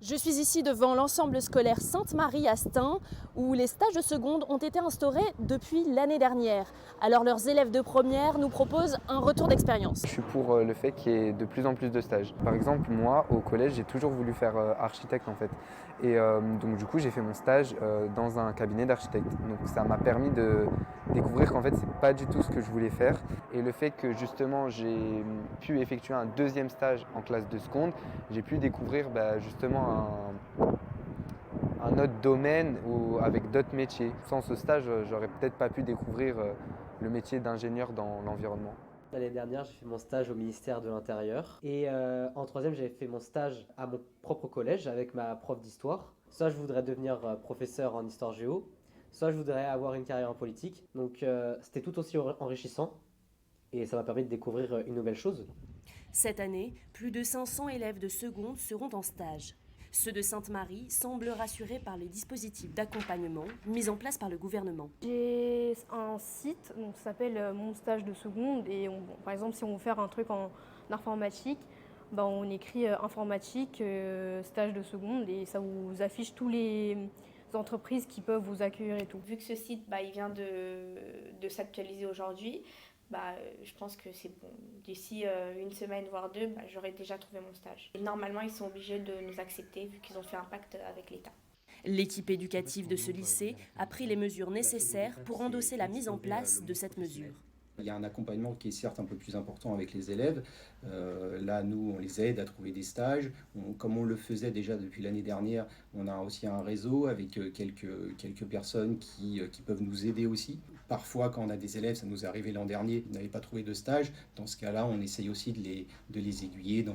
Je suis ici devant l'ensemble scolaire Sainte-Marie à Stein, où les stages de seconde ont été instaurés depuis l'année dernière. Alors leurs élèves de première nous proposent un retour d'expérience. Je suis pour le fait qu'il y ait de plus en plus de stages. Par exemple, moi, au collège, j'ai toujours voulu faire architecte en fait. Et donc du coup, j'ai fait mon stage dans un cabinet d'architecte. Donc ça m'a permis de découvrir qu'en fait, c'est pas du tout ce que je voulais faire. Et le fait que justement, j'ai pu effectuer un deuxième stage en classe de seconde, j'ai pu découvrir justement un autre domaine ou avec d'autres métiers. Sans ce stage, j'aurais peut-être pas pu découvrir le métier d'ingénieur dans l'environnement. L'année dernière, j'ai fait mon stage au ministère de l'Intérieur. Et en troisième, j'avais fait mon stage à mon propre collège avec ma prof d'histoire. Soit je voudrais devenir professeur en histoire géo, soit je voudrais avoir une carrière en politique. Donc c'était tout aussi enrichissant et ça m'a permis de découvrir une nouvelle chose. Cette année, plus de 500 élèves de seconde seront en stage. Ceux de Sainte-Marie semblent rassurés par les dispositifs d'accompagnement mis en place par le gouvernement. J'ai un site, donc ça s'appelle Mon stage de seconde. Et par exemple, si on veut faire un truc en informatique, on écrit informatique, stage de seconde, et ça vous affiche tous les entreprises qui peuvent vous accueillir et tout. Vu que ce site il vient de s'actualiser aujourd'hui, je pense que c'est bon. D'ici une semaine voire deux, j'aurai déjà trouvé mon stage. Et normalement, ils sont obligés de nous accepter vu qu'ils ont fait un pacte avec l'État. L'équipe éducative de ce lycée a pris les mesures nécessaires pour endosser la mise en place de cette mesure. Il y a un accompagnement qui est certes un peu plus important avec les élèves. Là, nous, on les aide à trouver des stages. Comme on le faisait déjà depuis l'année dernière, on a aussi un réseau avec quelques personnes qui peuvent nous aider aussi. Parfois, quand on a des élèves, ça nous est arrivé l'an dernier, ils n'avaient pas trouvé de stage. Dans ce cas-là, on essaye aussi de les aiguiller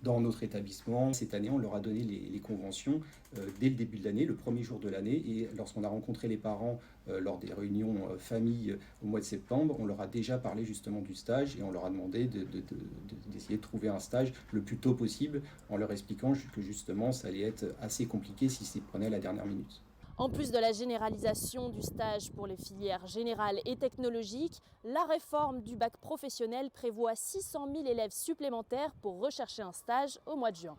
dans notre établissement. Cette année, on leur a donné les conventions dès le début de l'année, le premier jour de l'année. Et lorsqu'on a rencontré les parents lors des réunions famille au mois de septembre, on leur a déjà parlé justement du stage et on leur a demandé d'essayer de trouver un stage le plus tôt possible en leur expliquant que justement ça allait être assez compliqué si s'y prenait à la dernière minute. En plus de la généralisation du stage pour les filières générales et technologiques, la réforme du bac professionnel prévoit 600 000 élèves supplémentaires pour rechercher un stage au mois de juin.